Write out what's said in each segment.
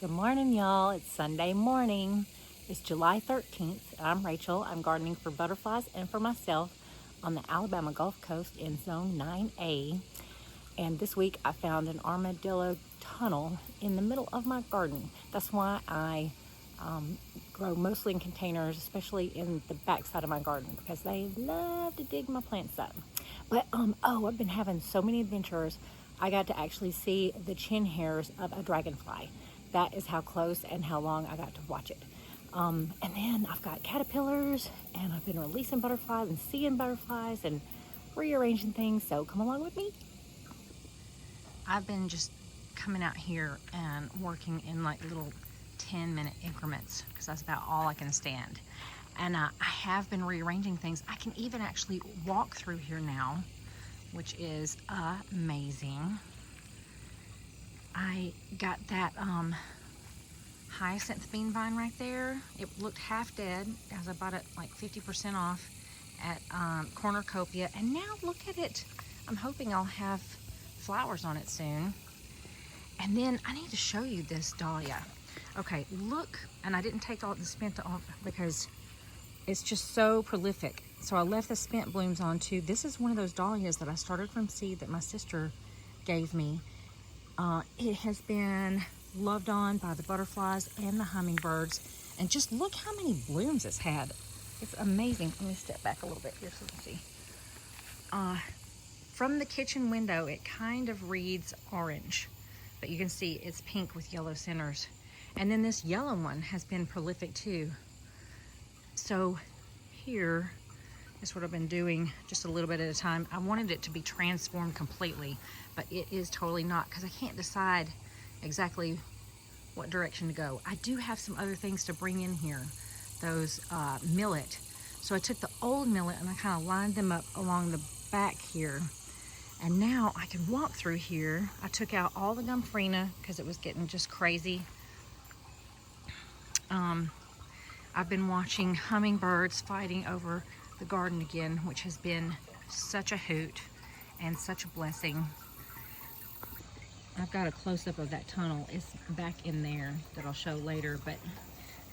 Good morning, y'all. It's Sunday morning. It's July 13th. I'm Rachel. I'm gardening for butterflies and for myself on the Alabama Gulf Coast in Zone 9A. And this week I found an armadillo tunnel in the middle of my garden. That's why I grow mostly in containers, especially in the backside of my garden, because they love to dig my plants up. But I've been having so many adventures. I got to actually see the chin hairs of a dragonfly. That is how close and how long I got to watch it. And then I've got caterpillars, and I've been releasing butterflies and seeing butterflies and rearranging things. So come along with me. I've been just coming out here and working in like little 10-minute increments because that's about all I can stand. And I have been rearranging things. I can even actually walk through here now, which is amazing. I got that hyacinth bean vine right there. It looked half dead as I bought it like 50% off at Cornucopia, and now look at it. I'm hoping I'll have flowers on it soon. And then I need to show you this dahlia. Okay, look, and I didn't take all the spent off because it's just so prolific. So I left the spent blooms on too. This is one of those dahlias that I started from seed that my sister gave me. It has been loved on by the butterflies and the hummingbirds. And just look how many blooms it's had. It's amazing. Let me step back a little bit here so you can see. From the kitchen window, it kind of reads orange, but you can see it's pink with yellow centers. And then this yellow one has been prolific too. So here is what I've been doing just a little bit at a time. I wanted it to be transformed completely, but it is totally not because I can't decide exactly what direction to go. I do have some other things to bring in here, those millet. So I took the old millet and I kind of lined them up along the back here. And now I can walk through here. I took out all the Gomphrena because it was getting just crazy. I've been watching hummingbirds fighting over the garden again, which has been such a hoot and such a blessing. I've got a close-up of that tunnel. It's back in there that I'll show later, but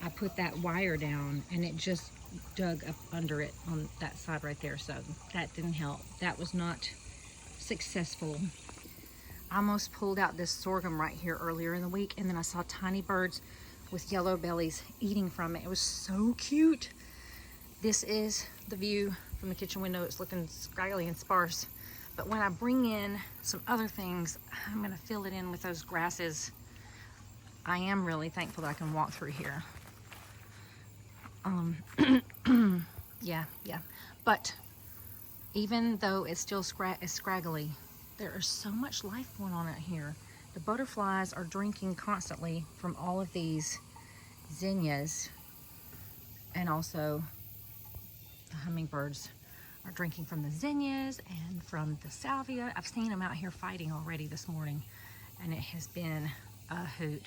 I put that wire down and it just dug up under it on that side right there, so that didn't help. That was not successful. I almost pulled out this sorghum right here earlier in the week, and then I saw tiny birds with yellow bellies eating from it. It was so cute. This is the view from the kitchen window. It's looking scraggly and sparse, but when I bring in some other things, I'm gonna fill it in with those grasses. I am really thankful that I can walk through here. Yeah. But even though it's still scraggly, there is so much life going on out here. The butterflies are drinking constantly from all of these zinnias, and also the hummingbirds are drinking from the zinnias and from the salvia. I've seen them out here fighting already this morning, and it has been a hoot.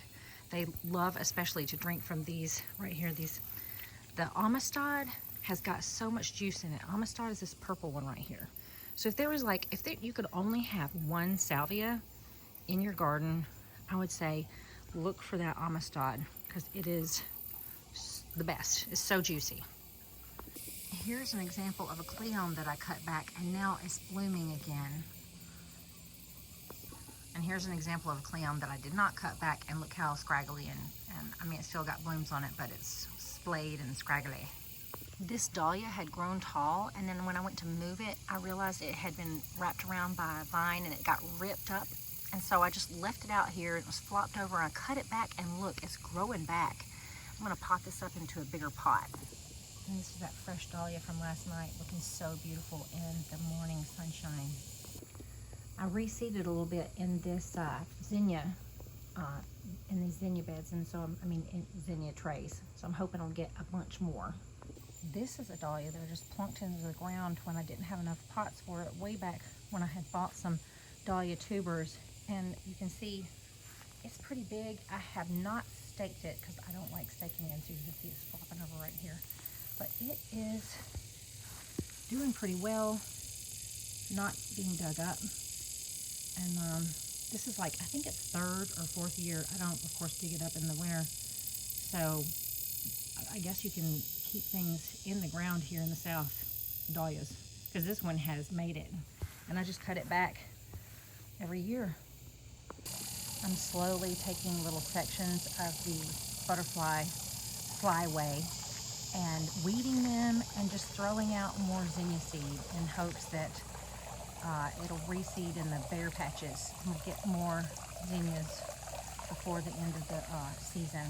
They love especially to drink from these right here. The Amistad has got so much juice in it. Amistad is this purple one right here. So if there was like, you could only have one salvia in your garden, I would say look for that Amistad because it is the best. It's so juicy. Here's an example of a cleome that I cut back and now it's blooming again. And here's an example of a cleome that I did not cut back, and look how scraggly and I mean, it's still got blooms on it, but it's splayed and scraggly. This dahlia had grown tall, and then when I went to move it, I realized it had been wrapped around by a vine and it got ripped up. And so I just left it out here. It was flopped over, and I cut it back, and look, it's growing back. I'm gonna pot this up into a bigger pot. And this is that fresh dahlia from last night, looking so beautiful in the morning sunshine. I reseeded a little bit in this zinnia, in these zinnia beds, and so in zinnia trays. So I'm hoping I'll get a bunch more. This is a dahlia that I just plunked into the ground when I didn't have enough pots for it way back when I had bought some dahlia tubers. And you can see it's pretty big. I have not staked it because I don't like staking it, so you can see it's flopping over right here. But it is doing pretty well, not being dug up. And This is like, I think it's 3rd or 4th year. I don't, of course, dig it up in the winter. So I guess you can keep things in the ground here in the south, dahlias, because this one has made it. And I just cut it back every year. I'm slowly taking little sections of the butterfly flyway and weeding them and just throwing out more zinnia seed in hopes that it'll reseed in the bare patches and we'll get more zinnias before the end of the season.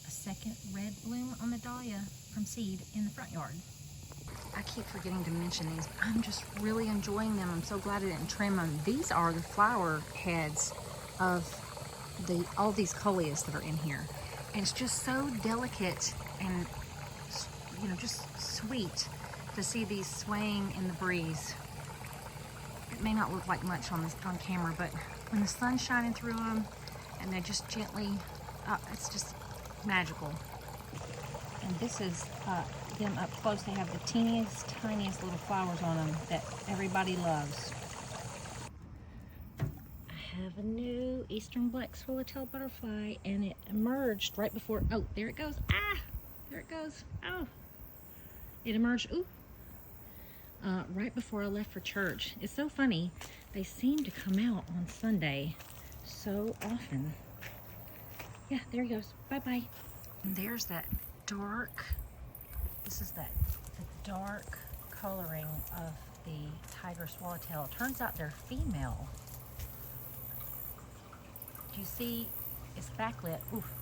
A second red bloom on the dahlia from seed in the front yard. I keep forgetting to mention these. I'm just really enjoying them. I'm so glad I didn't trim them. These are the flower heads of all these coleus that are in here. And it's just so delicate and, you know, just sweet to see these swaying in the breeze. It may not look like much on camera, but when the sun's shining through them and they're just gently, it's just magical. And this is them up close. They have the teeniest, tiniest little flowers on them that everybody loves. I have a new eastern black swallowtail butterfly, and it emerged right before, oh, there it goes. Ah, there it goes. Oh, it emerged, ooh, right before I left for church. It's so funny. They seem to come out on Sunday so often. Yeah, there he goes. Bye-bye. And there's that dark, this is the dark coloring of the tiger swallowtail. It turns out they're female. Do you see it's backlit? Oof.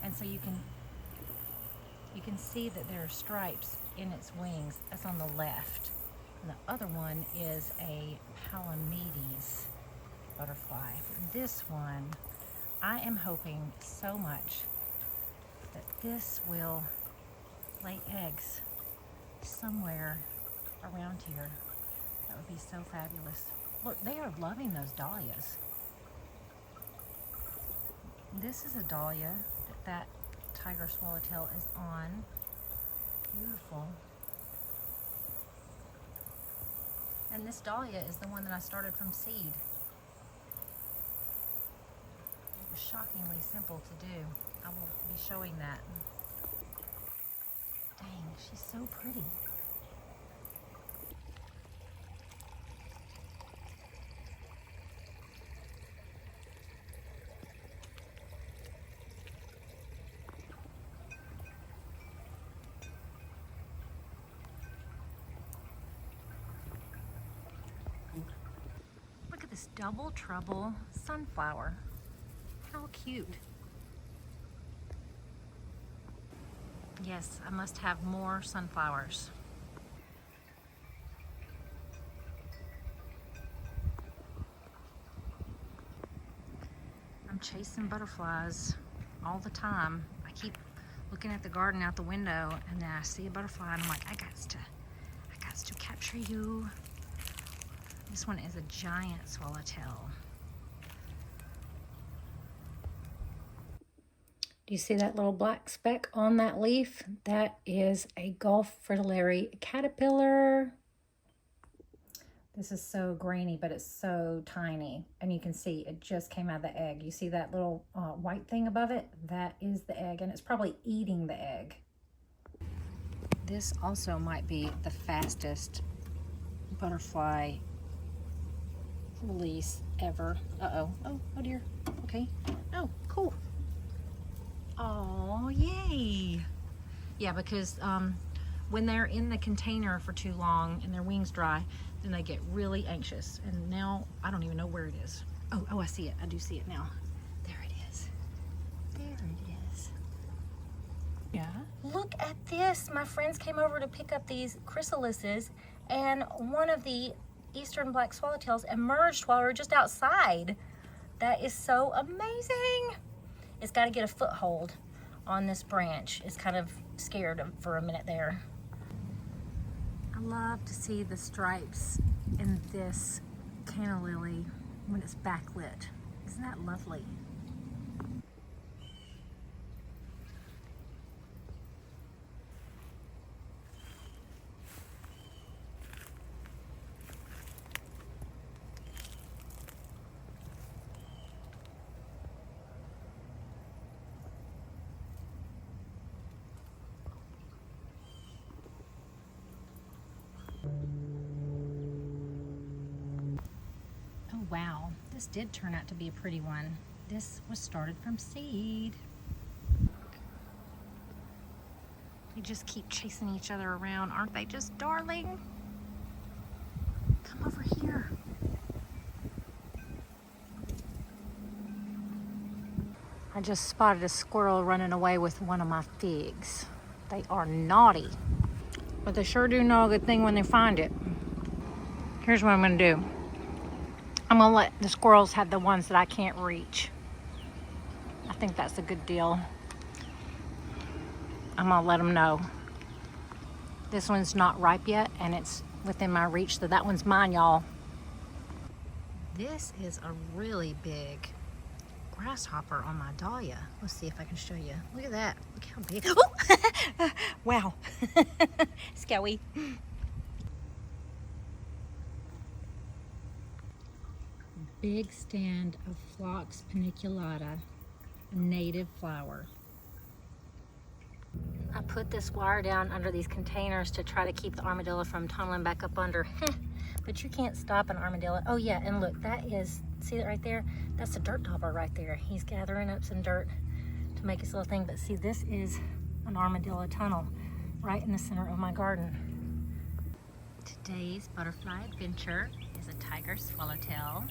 And so you can see that there are stripes in its wings. That's on the left. And the other one is a Palamedes butterfly. This one, I am hoping so much that this will lay eggs somewhere around here. That would be so fabulous. Look, they are loving those dahlias. This is a dahlia that tiger swallowtail is on. Beautiful. And this dahlia is the one that I started from seed. It was shockingly simple to do. I will be showing that. Dang, she's so pretty. Look at this double trouble sunflower. How cute. Yes, I must have more sunflowers. I'm chasing butterflies all the time. I keep looking at the garden out the window and then I see a butterfly and I'm like, I got to capture you. This one is a giant swallowtail. Do you see that little black speck on that leaf? That is a Gulf fritillary caterpillar. This is so grainy, but it's so tiny. And you can see it just came out of the egg. You see that little white thing above it? That is the egg, and it's probably eating the egg. This also might be the fastest butterfly release ever. Uh-oh. Oh dear. Okay. Oh, cool. Oh, yay. Yeah, because when they're in the container for too long and their wings dry, then they get really anxious. And now I don't even know where it is. Oh, I see it. I do see it now. There it is. There it is. Yeah. Look at this. My friends came over to pick up these chrysalises, and one of the eastern black swallowtails emerged while we were just outside. That is so amazing. It's got to get a foothold on this branch. It's kind of scared for a minute there. I love to see the stripes in this canna lily when it's backlit. Isn't that lovely? wow, this did turn out to be a pretty one. This was started from seed. They just keep chasing each other around. Aren't they just darling? Come over here. I just spotted a squirrel running away with one of my figs. They are naughty, but they sure do know a good thing when they find it. Here's what I'm gonna do. I'm gonna let the squirrels have the ones that I can't reach. I think that's a good deal. I'm gonna let them know. This one's not ripe yet and it's within my reach, so that one's mine, y'all. This is a really big grasshopper on my dahlia. Let's see if I can show you. Look at that. Look how big. Oh! Wow. Scowy. Big stand of Phlox paniculata, a native flower. I put this wire down under these containers to try to keep the armadillo from tumbling back up under. But you can't stop an armadillo. Oh yeah, and look, that is, see that right there? That's a dirt dauber right there. He's gathering up some dirt to make his little thing. But see, this is an armadillo tunnel right in the center of my garden. Today's butterfly adventure is a tiger swallowtail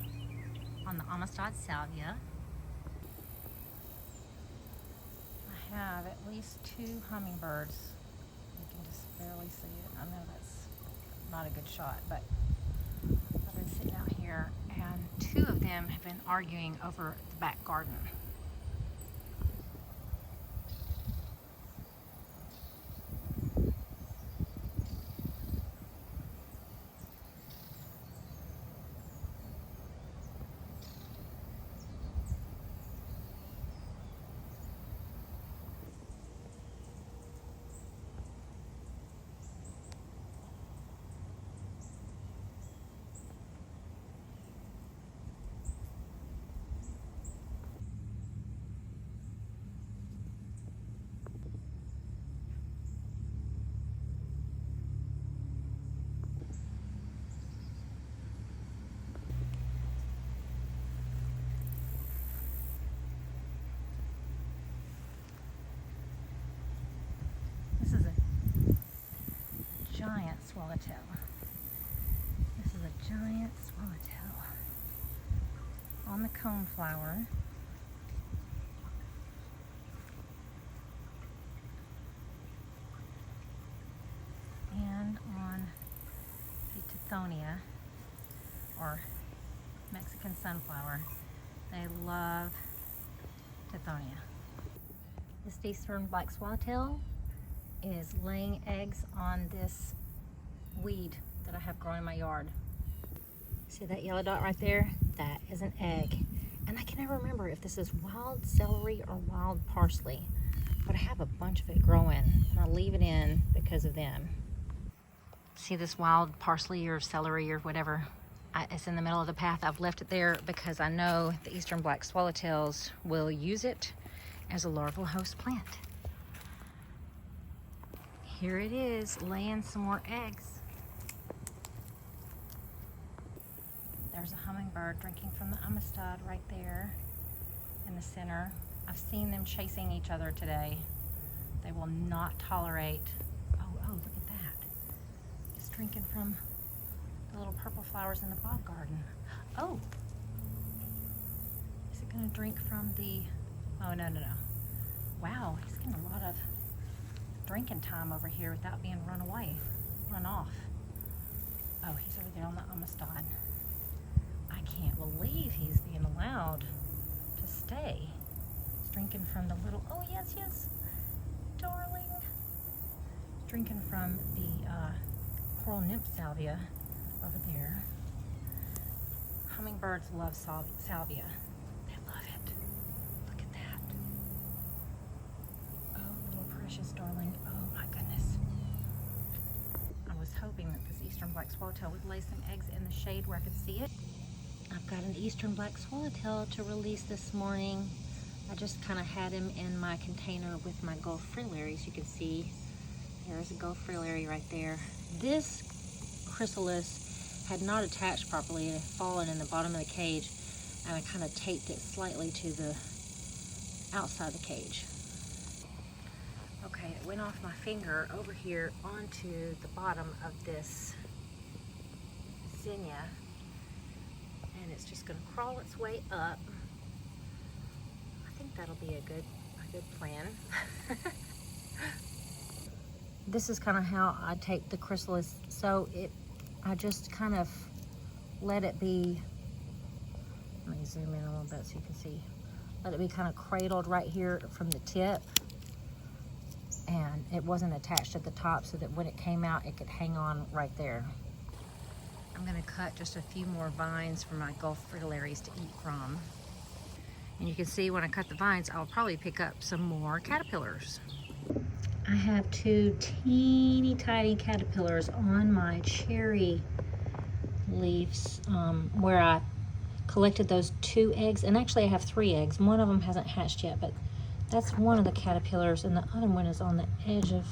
on the Amistad salvia. I have at least 2 hummingbirds. You can just barely see it. I know that's not a good shot, but I've been sitting out here and 2 of them have been arguing over the back garden. Giant swallowtail. This is a giant swallowtail on the coneflower. And on the Tithonia, or Mexican sunflower. They love Tithonia. This eastern black swallowtail is laying eggs on this weed that I have growing in my yard. See that yellow dot right there? That is an egg. And I can never remember if this is wild celery or wild parsley, but I have a bunch of it growing and I leave it in because of them. See this wild parsley or celery or whatever? It's in the middle of the path. I've left it there because I know the eastern black swallowtails will use it as a larval host plant. Here it is, laying some more eggs. There's a hummingbird drinking from the Amistad right there in the center. I've seen them chasing each other today. They will not tolerate, oh, look at that. It's drinking from the little purple flowers in the bog garden. Oh, is it gonna drink from the, oh, no. Wow, he's getting a lot of drinking time over here without being run off. Oh, he's over there on the Amistad. I can't believe he's being allowed to stay. He's drinking from the little, oh yes, darling. He's drinking from the coral nymph salvia over there. Hummingbirds love salvia. They love it. Look at that. Oh, little precious darling. Oh my goodness. I was hoping that this eastern black swallowtail would lay some eggs in the shade where I could see it. I've got an eastern black swallowtail to release this morning. I just kind of had him in my container with my Gulf frillaries. You can see there's a Gulf frillary right there. This chrysalis had not attached properly. It had fallen in the bottom of the cage, and I kind of taped it slightly to the outside of the cage. Okay, it went off my finger over here onto the bottom of this zinnia, and it's just going to crawl its way up. I think that'll be a good plan. This is kind of how I take the chrysalis. So I just kind of let it be, let me zoom in a little bit so you can see. Let it be kind of cradled right here from the tip. And it wasn't attached at the top so that when it came out, it could hang on right there. I'm gonna cut just a few more vines for my Gulf fritillaries to eat from. And you can see when I cut the vines, I'll probably pick up some more caterpillars. I have 2 teeny tiny caterpillars on my cherry leaves where I collected those 2 eggs. And actually I have 3 eggs. One of them hasn't hatched yet, but that's one of the caterpillars, and the other one is on the edge of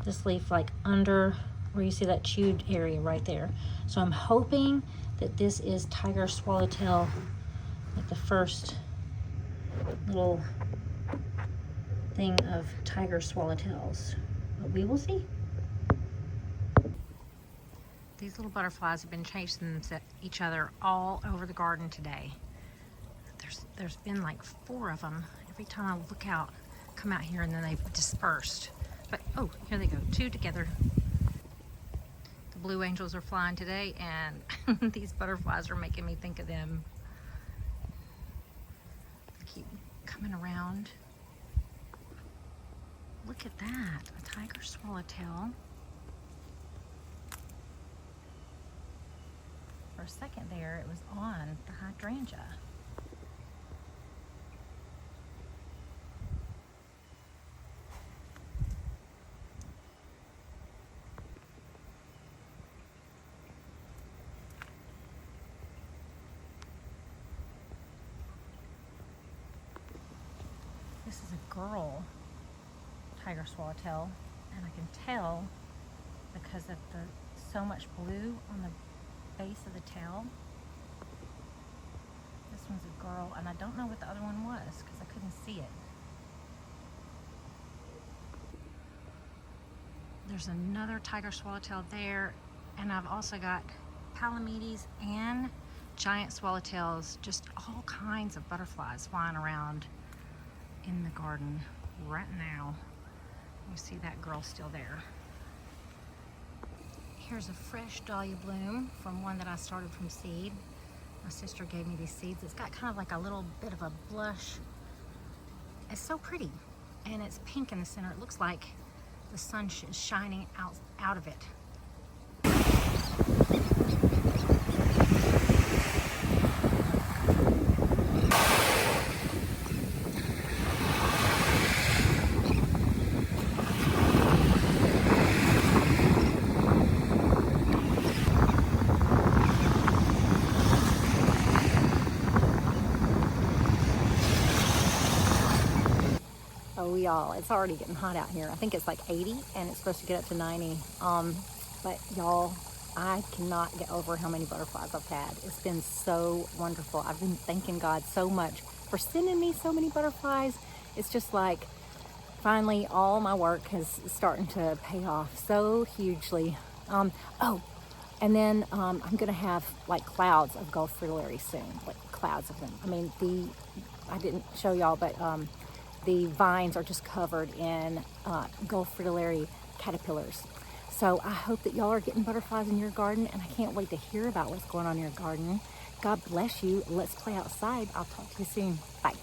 this leaf, like under where you see that chewed area right there. So I'm hoping that this is tiger swallowtail, like the first little thing of tiger swallowtails, but we will see. These little butterflies have been chasing each other all over the garden today. There's been like 4 of them. Every time I look out, come out here, and then they've dispersed. But oh, here they go, 2 together. The blue angels are flying today, and these butterflies are making me think of them. They keep coming around. Look at that, a tiger swallowtail. For a second there, it was on the hydrangea. This is a girl tiger swallowtail, and I can tell because of so much blue on the base of the tail. This one's a girl, and I don't know what the other one was because I couldn't see it. There's another tiger swallowtail there, and I've also got palamedes and giant swallowtails, just all kinds of butterflies flying around in the garden right now. You see that girl still there. Here's a fresh dahlia bloom from one that I started from seed. My sister gave me these seeds. It's got kind of like a little bit of a blush. It's so pretty, and it's pink in the center. It looks like the sun is shining out of it. Oh y'all, it's already getting hot out here. I think it's like 80 and it's supposed to get up to 90. But y'all, I cannot get over how many butterflies I've had. It's been so wonderful. I've been thanking God so much for sending me so many butterflies. It's just like finally all my work is starting to pay off so hugely. Oh, and then I'm gonna have like clouds of Gulf fritillaries soon, like clouds of them. I mean, I didn't show y'all, but the vines are just covered in Gulf fritillary caterpillars. So I hope that y'all are getting butterflies in your garden, and I can't wait to hear about what's going on in your garden. God bless you. Let's play outside. I'll talk to you soon. Bye.